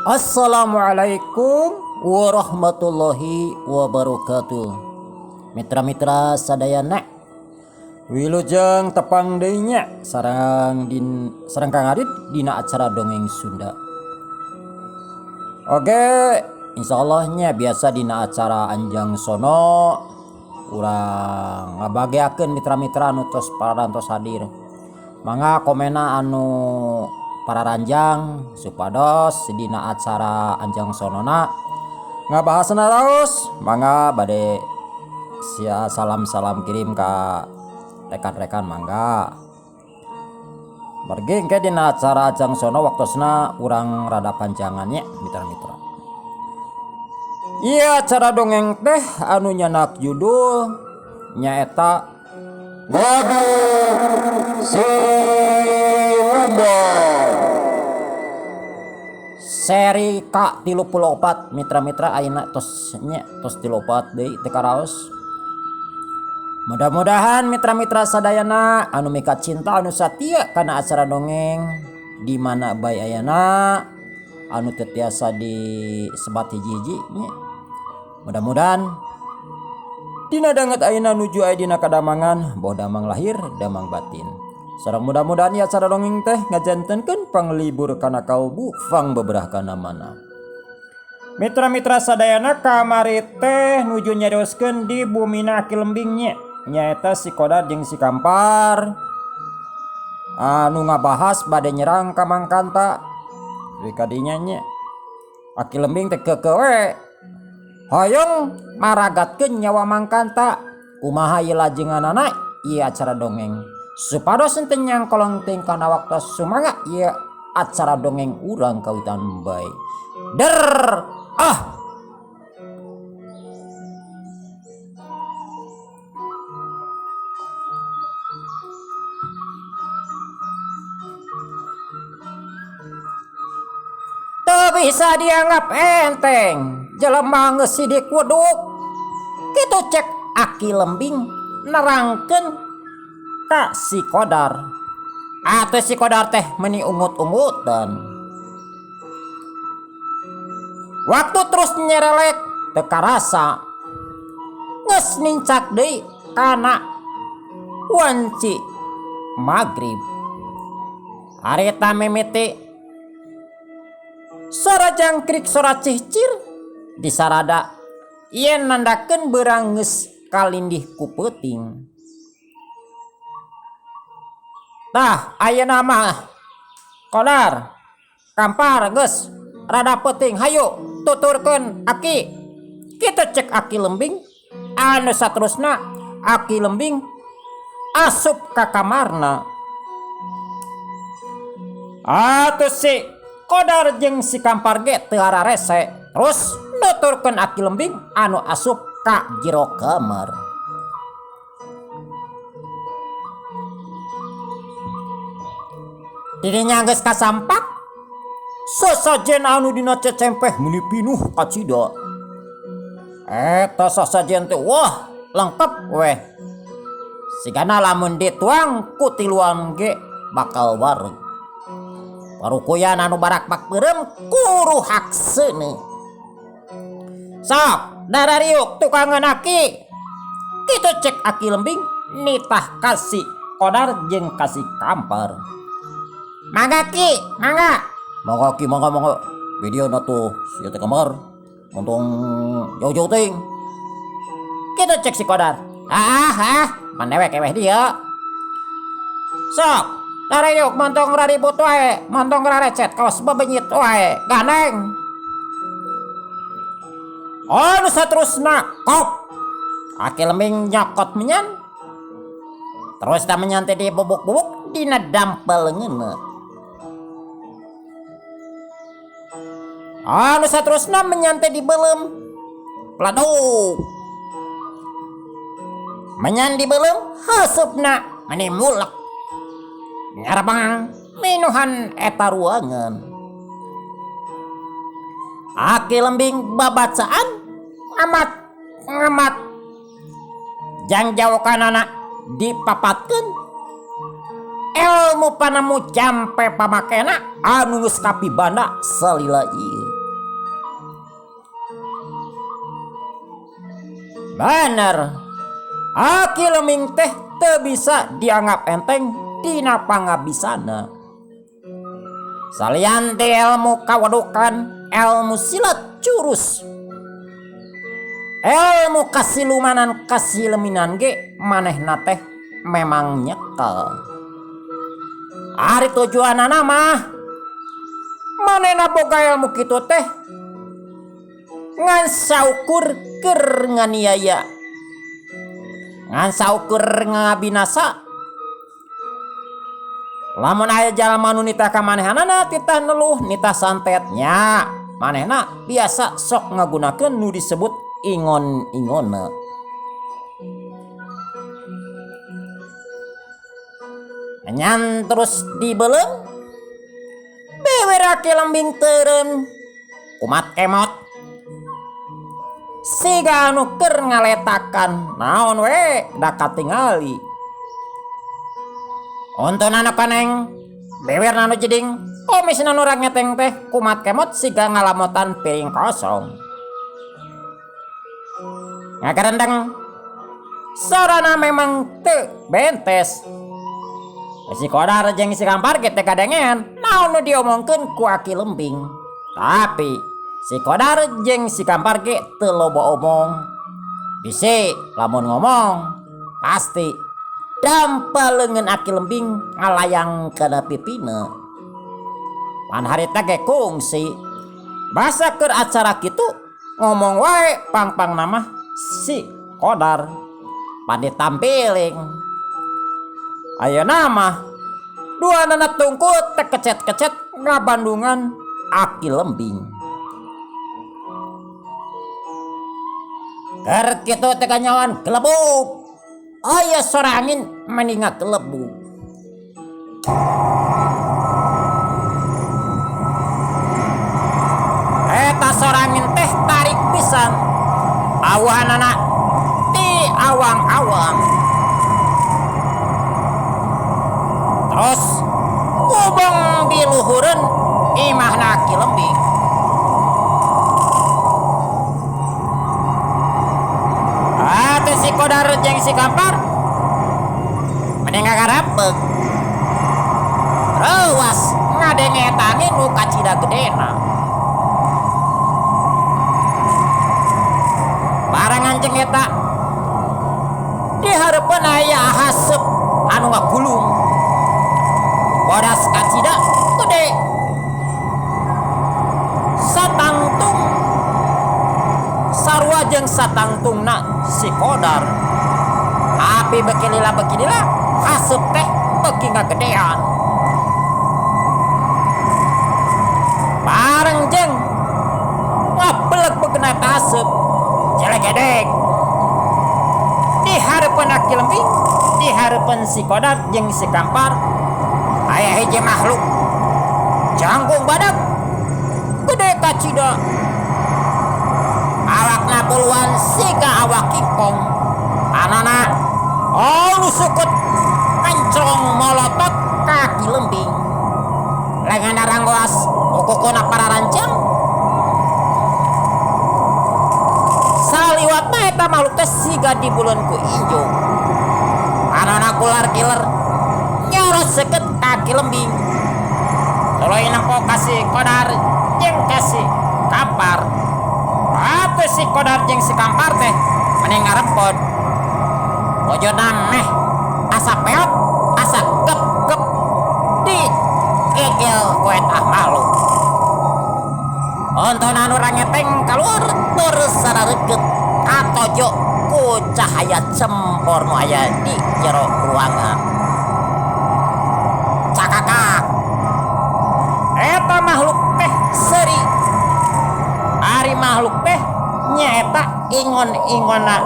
Assalamualaikum warahmatullahi wabarakatuh. Mitra-mitra sadayana wilujeng tepang deui nya sareng Kang Adit dina acara dongeng Sunda. Oke, insyaallah nya biasa dina acara Anjang Sono urang ngabageakeun mitra-mitra anu tos parantos hadir. Mangga komena anu para ranjang supados dina acara Anjang Sonona ngabahasna raos, mangga bade sia salam-salam kirim ka rekan-rekan mangga. Mergi engke dina acara Anjang Sono waktosna urang rada panjangannya mitra-mitra. Iya acara dongeng teh anu nyanak judul nyaeta Ngadu Si seri K34 mitra-mitra ayeuna tos 34 deui teu karaos. Mudah-mudahan mitra-mitra sadayana anu mika cinta anu satia kana acara dongeng di mana bae ayeuna anu teu tiasa disebat hiji-hiji nya. Mudah-mudahan dina danget ayeuna nuju aya dina kadamangan, boh damang lahir damang batin. Sareng mudah-mudahan ya acara dongeng teh ngajantenkeun panglibur kana kalbu fang beberah kana mana. Mitra-mitra sadayana kamari teh nuju nyarioskeun di bumina Aki Lembing nya. Nyaeta si Kodar jeung si Kampar anu ngabahas bade nyerang ka Mangkanta. Deui kadinya nya Aki Lembing teh keukeuh we hoyong maragatkeun nyawa Mangkanta. Kumaha ieu lajenganana ieu acara dongeng supados henteu nyangkolong teuing kana waktos sumangga ieu acara dongeng urang kawitan bae. Der teu bisa dianggap enteng jelema geus sidik weduk kitu cek Aki Lembing nerangkeun ka si Kodar. Atuh si Kodar teh meuni ungut-ungutan. Waktu terus nyerelek teu karasa geus nincak deui kana wanci magrib. Harita mimiti sora jangkrik sora cihcir disarada yen nandakeun beurang geus kalindih ku peuting. Tah ayeuna mah Kodar Kampar geus rada peuting, hayu tuturkeun Aki. Kitu cek Aki Lembing. Anu saterusna Aki Lembing asup ka kamarna. Atuh si Kodar jeung si Kampar ge teu hararese terus nuturkeun Aki Lembing anu asup ka jero kamar. Dirinya geus kasampak sasajen anu dina cecempeh meuni pinuh kacida. Eta sasajen teh wah lengkep weh. Sigana lamun dituang ku tiluan ge bakal wareg. Parukuyan anu barak-bak beureum kuruh hakseuneu. Sok darariuk tukangan Aki. Kitu cek Aki Lembing nitah kasih Kodar jeung kasih Kampar. Mangga Ki, mangga. Mangga Ki, mangga. Video na tuh sieu teh kamar. Montong jauh-jauh teuing. Kitu cek si Kodar. Mandewek eweh dia. Sok, darayuk montong raribut wae, montong rarecet kaos bebenyit wae, ganeng. Anu saterusna kop. Aki Lembing nyokot menyan. Terus da menyan teh dibubuk-bubuk dina dampel leungeunna. Anu saterusna menyan teh dibeuleum pladuk. Menyan dibeuleum haseupna meuni mulek. Ngarabang minuhan eta ruangan. Aki Lembing babacaan ngamat jang jaukanana dipapatkeun ilmu panamu jampe pamakena anu geus kapibanda salila ieu. Bener, Aki Lembing teh teu bisa dianggap enteng dina pangabisana. Salian ti ilmu kawadokan, ilmu silat jurus, ilmu kasilumanan kasileminan ge manehna teh memang nyekel. Ari tujuanana mah manehna boga ilmu kitu teh ngan saukur keur nganiaya, ngan saukur ngabinasa. Lamun aya jalma nu nitah ka manehanana titah neluh nitah santetnya, manehna biasa sok ngagunakeun nu disebut ingon-ingonna. Nyan terus dibeleung bewer Aki Lembing teureun kumat kemot siga anu keur ngaletakan naon we da katingali. Ontona anu kaneng bewer anu jeding komisna nu rek ngeteng teh kumat kemot siga ngalamotan piring kosong. Ngakarendeng sorana memang teu bentes. Si Kodar jeung si Kampar ge teh kadengean naon nu diomongkeun ku Aki Lembing. Tapi si Kodar jeung si Kampar ge teu loba omong. Bisi lamun ngomong pasti dampaleungeun Aki Lembing ngalayang kana pipina. Pan harita ge kungsi basa keur acara kitu ngomong wae pang-pang nama si Kodar pan ditampiling. Ayeuna mah duanana tungkut teh kecet-kecet ngabandungan Aki Lembing. Keur kitu teh kanyawan gelebuk. Aya suara angin meninga gelebuk. Eta suara angin teh tarik pisan. Awanana ti awang-awang. Terus ngubung di luhureun imahna Aki Lembing. Atuh si Kodar jeung si Kampar mending ngagarapeug. Rewas ngadengetani nu kacida gedena. Barang anjeun eta di hareupeun aya haseup anu ngagulung. Bodas kacida gede satangtung sarua jeung satangtungna si Kodar. Tapi bekilila haseup teh beuki ngagedean. Bareng jeung ngabeleg-belegna haseup jelegedeg di hareupeun Aki Lembing, di hareupeun si Kodar jeung si Kampar aya hiji makhluk jangkung badak gede kacida. Awakna puluhan siga awak kingkong. Anana nu sukut ancrong molotot ka Aki Lembing. Lengan ranggoas ukukuna para rancang. Saliwatna eta makhluk teh siga dibuleun ku injo. Anana kular kiler nyoros seket Aki Lembing. Tuluy nempo kasih Kodar jeung kasih Kampar. Atuh si Kodar jeung si Kampar teh mending ngarempod. Bojona meh asa peot, asa gep-gep di kegel ku eta makhluk. Ontona anu rangeteng kaluar terus sarareukeut katojo ku cahaya cempor nu aya di jero ruangan. Cakakak eta makhluk teh seuri. Ari makhluk teh nyaeta ingon-ingonna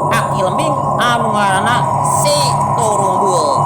Aki Lembing anu ngaranna si Turunggul.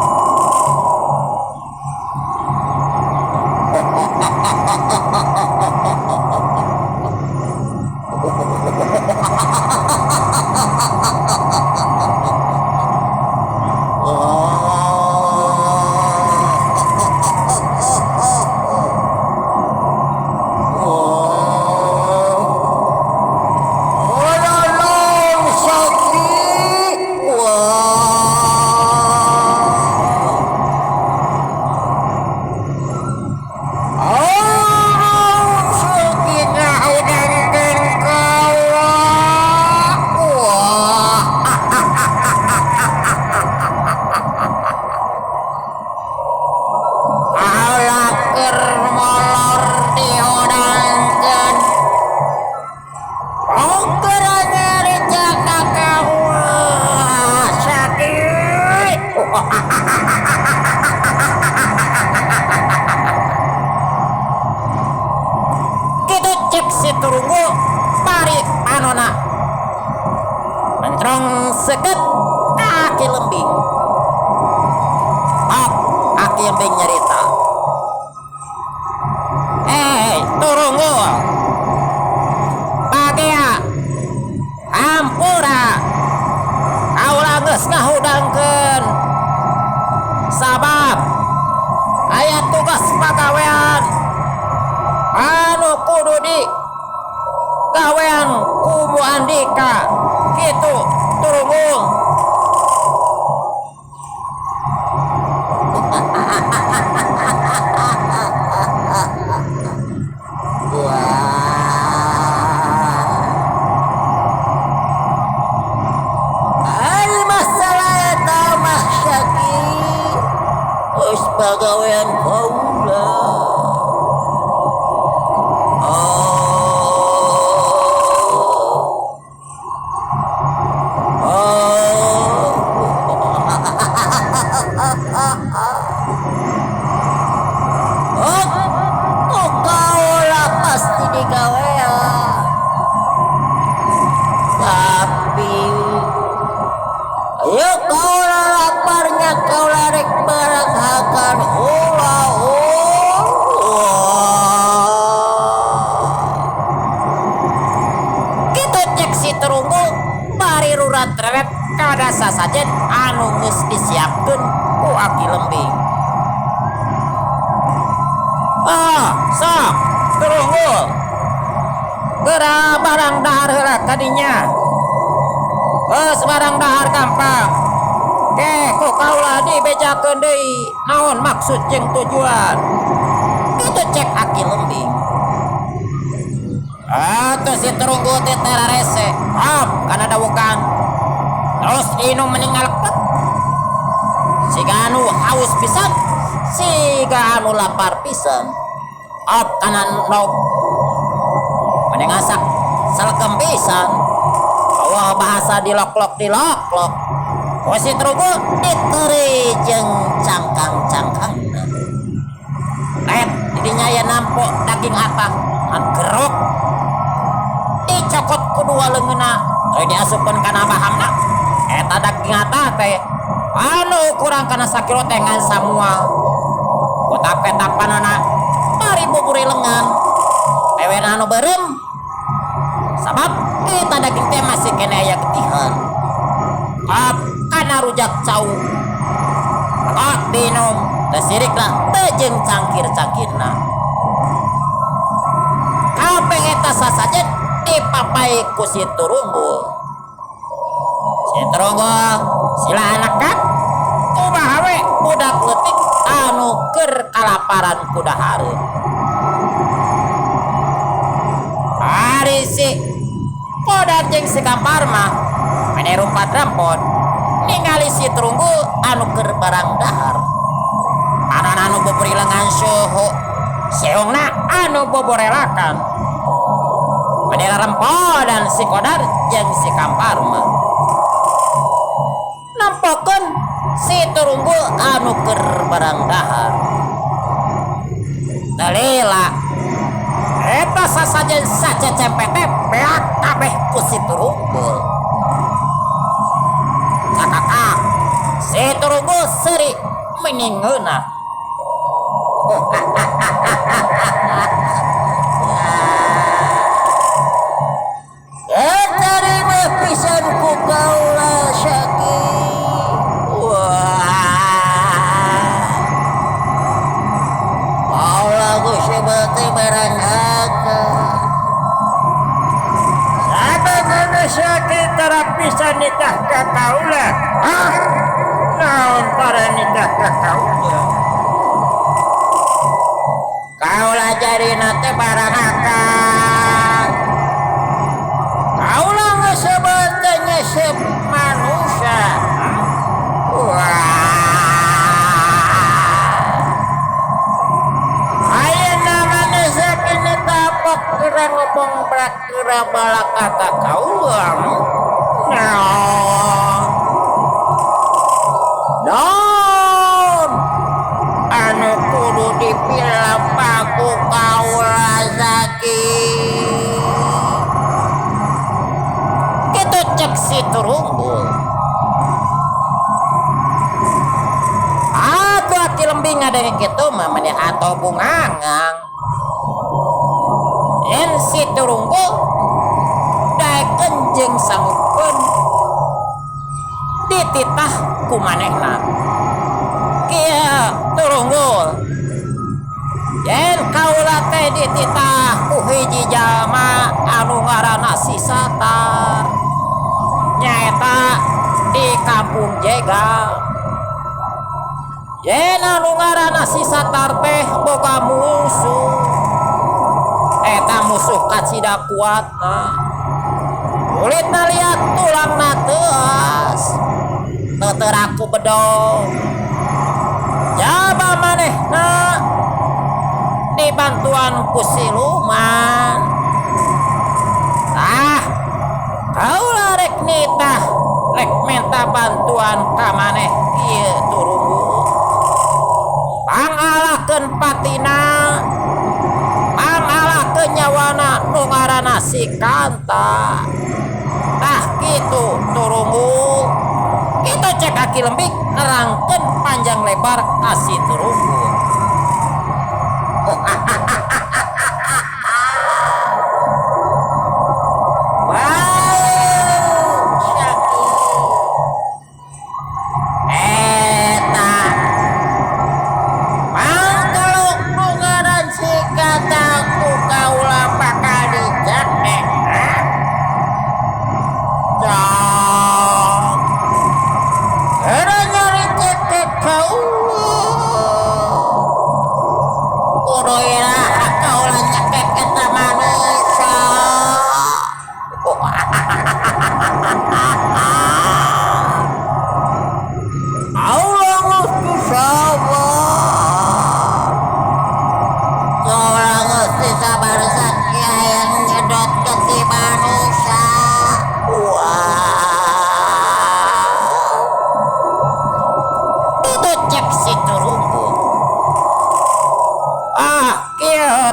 turunggu bari panona mentrong seket kaki lembing. Kaki lembing nyerita, turunggu bagia ampura kaula geus ngahudangkeun sabab aya tugas pagawean anu kudu di gawean kumu Andika gitu turunggu. Pagawean kaula kaula pasti digawean, tapi ayo kaula laparnya kaula rek barang hakan gitu cek si turunggu bari rurat reret kada sasajen anu geus disiapkeun ku aki lembing. Sok turunggu geura barang dahar heula kadinya. Barang dahar gampang. Ku kaula dibejakeun deui naon maksud jeung tujuan. Kitu cek aki lembing. Atuh si turunggu teh rarese. Kana dawukan. Terus inung meninggal lepet. Siga anu haus pisan, siga anu lapar pisan. Kana nog. Mending asak salegem pisan. Wah bahasa dilok-lok. Kosi turunggu diteri jeung cangkang-cangkangna. Didinya ya nampok daging hatah an gerok. Dicokot kedua leungeunna, teu diasupkeun kana bahamna. Eta daging hatah teh anu kurang kana sakilo teh ngan samua. Kotap-ketapanana bari buburi lengan. Ewen anu beureum. Sabab eta daging teh masih kene aya getihan. Kana rujak cau dinum tesirik lah tejeng cangkir-cangkirna kabeh eta sasajen dipapai ku si turunggu. Si turunggu sila anak kumaha we budak leutik anu keur kalaparan ku dahareun. Ari si Kodar jeung si Kampar mah mene rumpat rampon ningali si turunggu anu keur barang dahar. Anu bobori lengan suhu seungna anu boborelakan. Mene rampon dan si Kodar jeung si Kampar mah nampokeun si turunggu anu keur barang dahar. Dalila eta sasajen sacecempet teh beak kabeh ku si turunggu. Kakak si turunggu seuri meningeuna. Etari mah pisan ku kaula Syaki. Kaula geus sebete barang hakeuh. Sabana Syaki tarapisan nitah ka kaula. Naon para nitah ka kaula? Kaula jarina teh barang akal. Kaula geus sebete nyesep manusia. Ayeuna mane sakene tapok kira ngobong brak kira balak kata kaula. Don anu kudu dipilih paku kaula Zaki. atau bungangang yen si turunggu daek kenjeng sangupkeun dititah ku manehna kieu turunggul yen kaula teh dititah ku hiji jalma anu ngaranna si Satar nyaeta di kampung Jegal. Yen anu ngaranna si Satar teh boga musuh eta musuh kacida kuatna kulitna liat tulangna teuas teu bedog jaba manehna dibantuan ku siluman kaula rek nitah rek minta bantuan ka maneh ieu turunggu pangalahkeun patina pangalahkeun nyawana nu ngaranna si Kanta tah kitu turunggu kita cek kaki lembik nerangkeun panjang lebar ka si turunggu.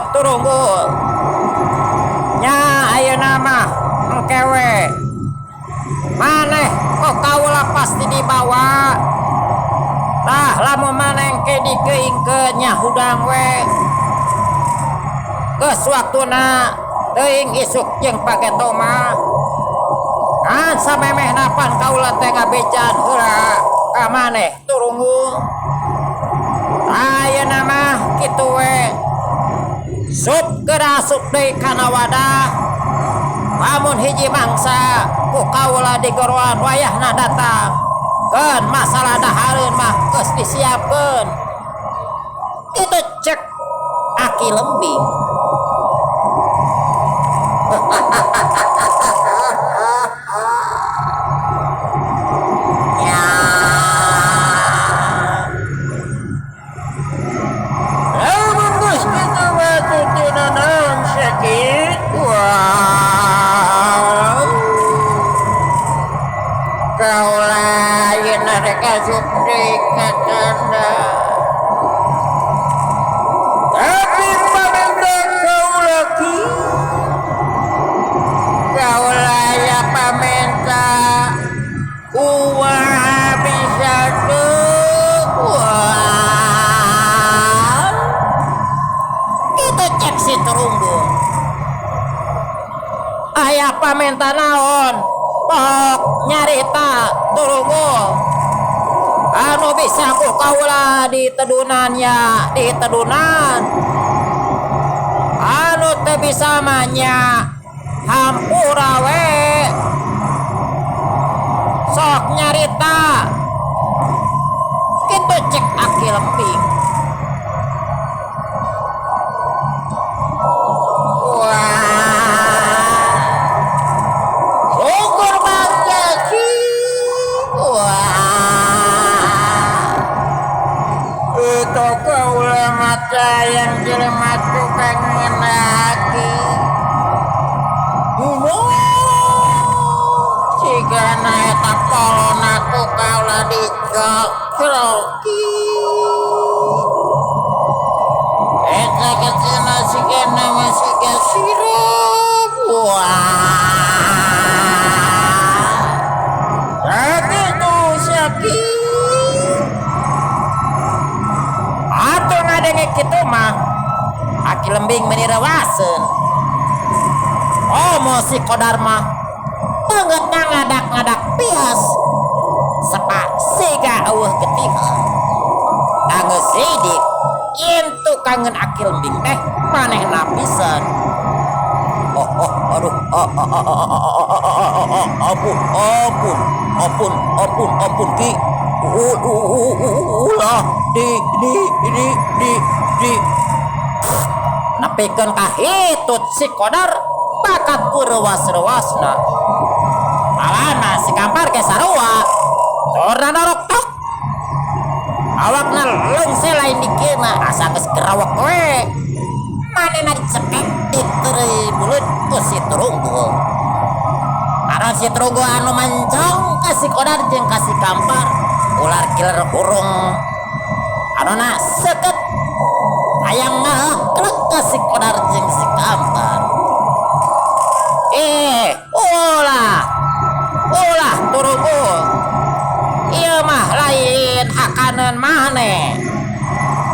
Turunggu nya ayeuna mah engkewe maneh kok kaula pasti dibawa tah lamun maneh engke dikeingkeun nya hudang we geus waktuna teuing isuk jeung pageto mah kan samemehna pan kaula teh ngabejan heula ka maneh turunggu ayeuna mah kitu we sup gerasup deui kana wadah lamun hiji mangsa ku kaula digoroan wayahna datang keun masalah dahareun mah geus disiapkeun kitu cek aki lembing. Kaula yen arek asup deui ka tanda tapi pamenda kaula ki kaula ya pamenta ulah bisa itu cek si turunggu aya pamenta naon pok nyarita turunggu anu bisa ku kaula di tedunan ya di tedunan anu teu bisa manya hampura we sok nyarita kitu cek aki lemping. Yang jelema tukang ngenaki sigana eta polona ku kaula dicokroki eta kecena sigana masih kasirep tapi tuh sakit atau ngadenge kitu lembing menirawasen. Omo si Kodar mah bangetnya ngadak-ngadak pias sepak siga eueuh getihan. Kangge sidik intu kangen aki lembing teh manehna pisan. Aduh, ampun ki. Ulah di napikeun ka hitut si Kodar bakat ku rewas-rewasna. Alana si Gampar ke sarua torna norok tok. Awakna leungsel lain dikeuna asa geus gerawak we. Manehna dicekek diteri mulut ku si Trunggul. Karena si Trunggul anu mancong ka si Kodar jeung ka si Gampar ular kiler hurung anuna seket hayang ngaklek ka si Kodar jeung si Gampar. Ulah Trunggul. Ieu mah lain hakaneun maneh.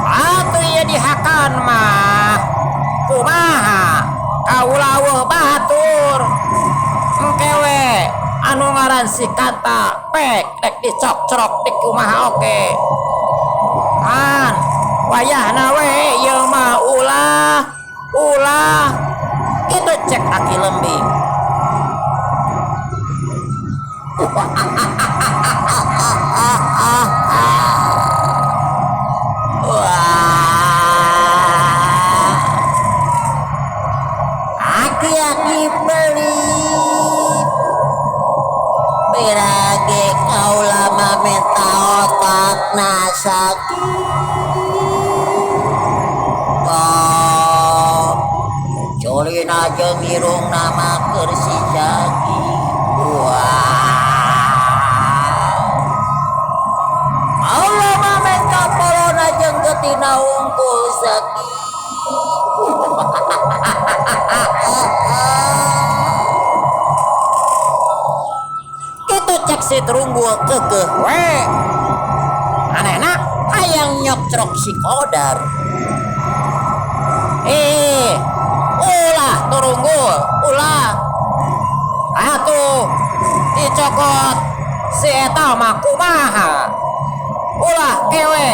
Atuh ieu dihakan mah kumaha kaula weuh batur. Engke we anu ngaran si Kanta pek dek dicok-corok di kumaha oke. Han wayahna we ieu mah ulah kitu cek aki lembing. Aki pelit berage kaula mah menta otakna sakit. Colin aja ngirung nama kersi jagi. Allah mah menta polon aja getina unggul sakit. Kitu cek si Trunggul keukeuh we. Anehna hayang nyokcrok si Kodar. Ulah Trunggul, ulah. Atuh dicokot si eta mah kumaha. Ulah kewe.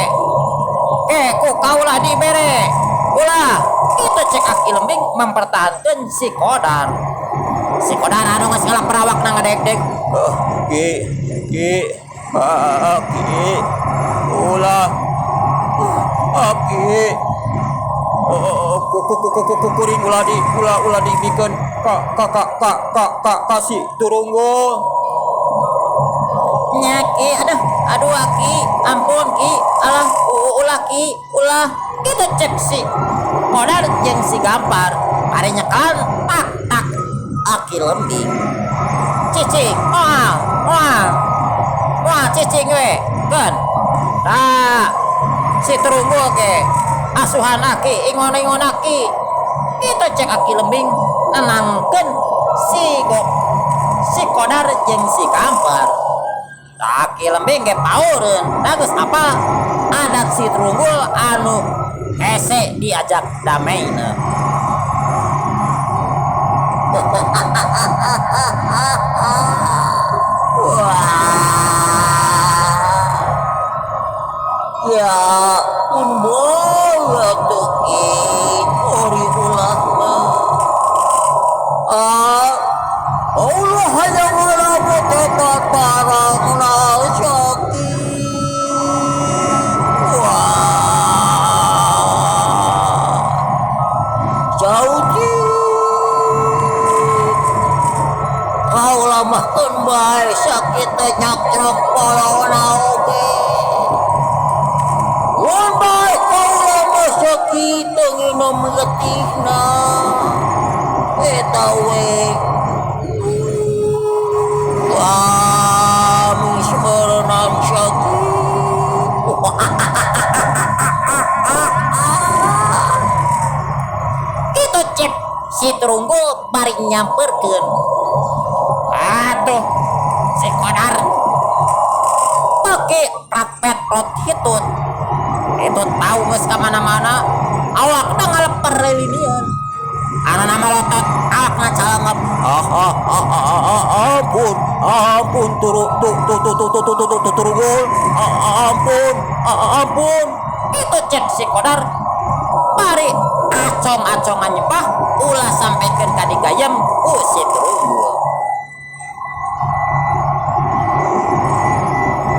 Ku kaulah dibere. Ulah itu cek aki lembing mempertahankan si Kodar. Si Kodar anu geus ngalah perawakna ngadeg-deg. Ki. Ulah. Ki. Kuring ulah dibikeun ka si Trunggul. Nya Ki, aduh Ki, ampun Ki, alah ulah Ki, ulah. Kita cek si Kodar jeung si Gampar ari nyekelan tak aki lembing. Cicing, wah cicing we, kan? Nah, si Trunggul ke asuhan aki, ingon-ingon aki. Kita cek aki lembing nenangkeun si Kodar jeung si Gampar. Aki lembing ge paureun, da geus apal adat si Trunggul anu hese diajak dameina. Ya umur tuh ori ulah Allah hanya merabut tempat barangna sakit. Jauhi kau lama kembali sakit nyakrak polona oge. Lambai kau lama sakit nginum letihna. Eta we kami serenam sakit. Itu cep si Trunggul bari nyamperkeun. Aduh, si Kodar pake rapet rot hitut. Itu tahu geus ka mana-mana awakna ngaleper lilinian anu nama lotot awakna calangap ampun turugul ampun itu cek si Kodar bari acong-acongan nyepah ulah sampaikan ka digayem ku si Turunggul.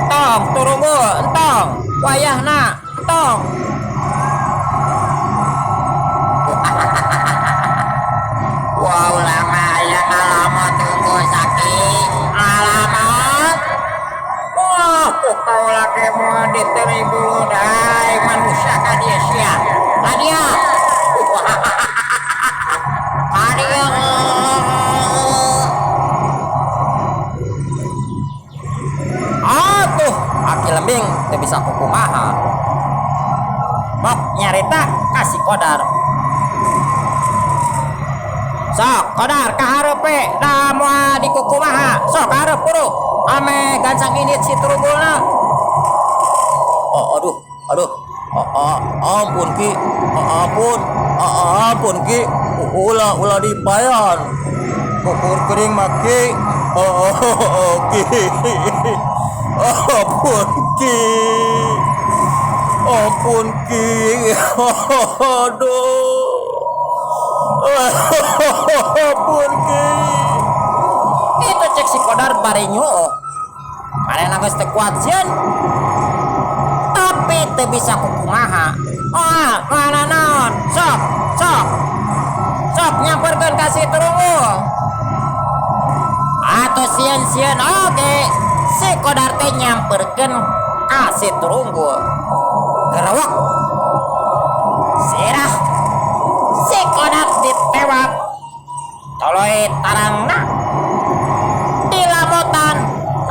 Tong Turunggul entong wayahna entong wow lama ya alamat tunggu sakit alamat wah kau lagi mau diterima dai manusia kadia sia kadia kadia atuh aki lembing teu bisa kukumaha mok nyarita kasih Kodar. Sok Kodar kahareupe da moal dikukumaha sok hareup kudu ame gancang indit si Turunggulna. Ampun ki ampun ki ulah dipayan kukur kering maki ki ampun ki aduh ampun ki itu cek si Kodar barenyo marena geus teu kuat sieun tapi teu bisa kukumaha mana naon sok nyamperkeun ka si Turunggul atuh sieun oge si Kodar teh nyamperkeun ka si Turunggul gerewek sirah si Kodar ditewak toloi tarangna dilamotan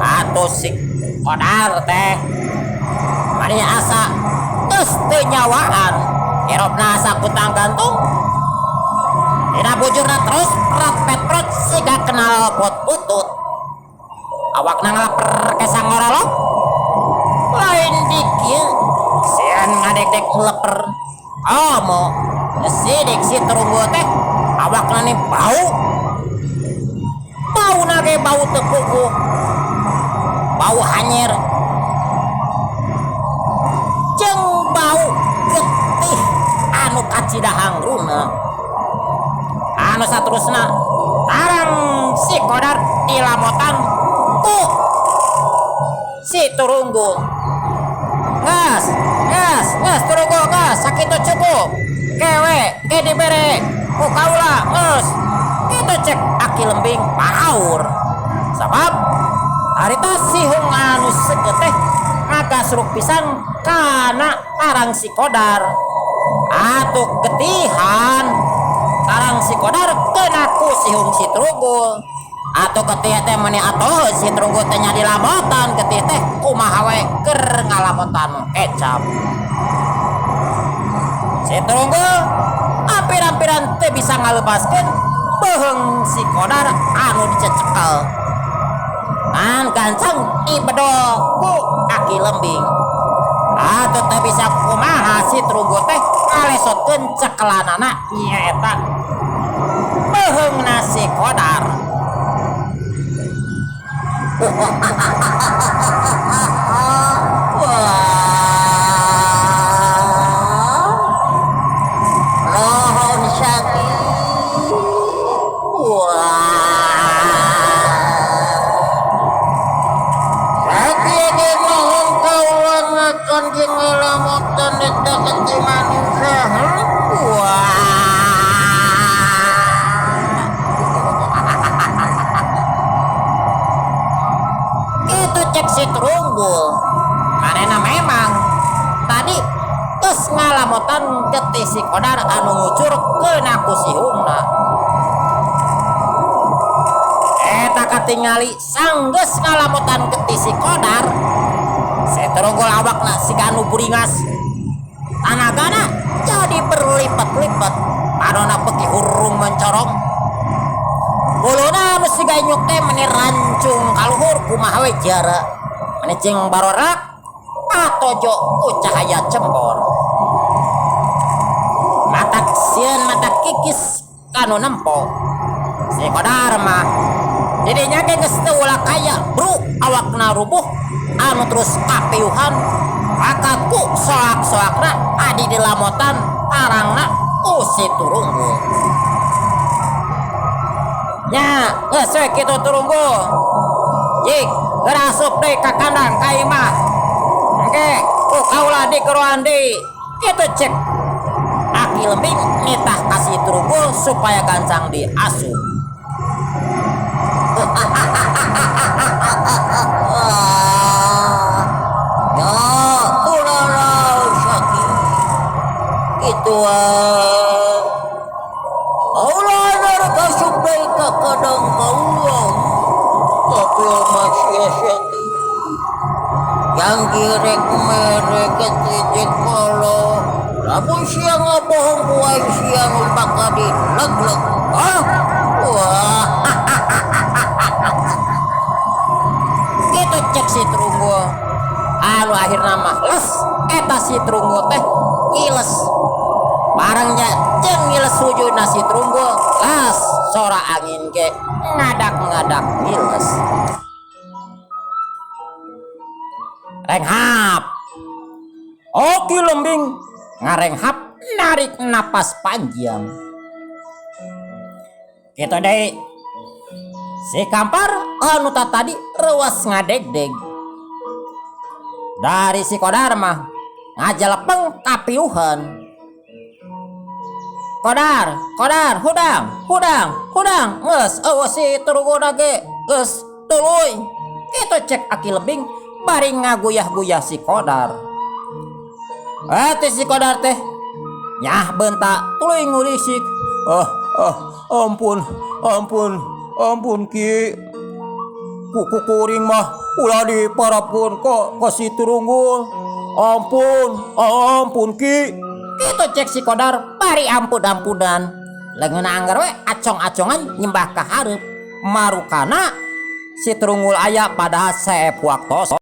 atuh si Kodar teh mari asa geus teu nyawaan hirupna asa kutang gantung dina bujurna terus petrot siga kenal pot butut awakna ngalaper ke sangorolog lain dikieu sieun ngadek-dek leper omo sidik si Turunggul teh awakna nih bau nage bau tepuku bau hanyir jeung bau getih anu kacidahang runa anu saterusna tarang si Kodar dilamotan ku si Turunggul gas Turunggul gas sakitu cukup kewe ke dibere ku kaula geus kitu cek aki lembing paur sabab harita sihung anu seukeut teh ngagasruk pisan kana tarang si Kodar atuh getihan tarang si Kodar kena ku sihung si Turunggul atuh getih teh meni atuh si Turunggul teh nya dilamotan getih teh kumaha we keur ngalamotan kecap si Turunggul hampir-hampiran teh bisa ngalepaskeun beheung si Kodar anu dicecekel kan gancang ibedol ku aki lembing atuh teh bisa kumaha si Turunggul teh ngalesotkeun cekelanana nyaeta beheungna si Kodar si Turunggul karena memang tadi geus ngalamotan getih si Kodar anu ngucur keuna ku sihungna eta katingali sanggeus ngalamotan getih si Kodar si Turunggul awakna siga anu buringas tanagana jadi berlipat-lipat panonna beki hurung mencorong buluna anu siga nyuk teh meni rancung kaluhur kumaha we jara meni cing barorak atojo ku cahaya cembor kikis kanu nempo si Kodar mah jadinya ge geus teu ulah kaya bro awakna rubuh anu terus kapiuhan akaku soak-soakna adi di lamotan arangna si Turunggul nya geus we kitu Turunggul jik gerasup deui ka kandang ka imah engke kaula dikeroan deui kitu cek Aki Lembing nitah kasih Turunggul supaya gancang diasuh. Ya, ulah sakit. Itu Allah ada kasih baik ka kadang kaula. Tapi masih sakit. Yang girek merek ketik kalau lamun siang bohong kuai siang bakal di leg-leg. Wah. Gitu cek si Turunggul. Anu akhirna mah les eta si Turunggul teh iles. Barangnya jeung iles wujudna si Turunggul las sora angin ge ngadak-ngadak iles. Renghap. Aki Lembing ngarenghap narik napas panjang. Kita deh si Kampar anu tadi rewas ngadeg-deg. Dari si Kodar mah ngajalepeng kapiuhan. Kodar, hudang, geus eueuh si Turunggul ge geus tuluy. Kitu cek Aki Lembing bari ngaguyah-guyah si Kodar. Si Kodar teh nyah bentak tuluy ngurisik. Ampun ki. Kuku kuring mah ulah diparapun kok si Turunggul. Ampun ki. Kitu cek si Kodar bari ampun-ampunan. Leungeun anggar we acong-acongan nyembah ka hareup. Marukana si Turunggul aya padahal saep waktos.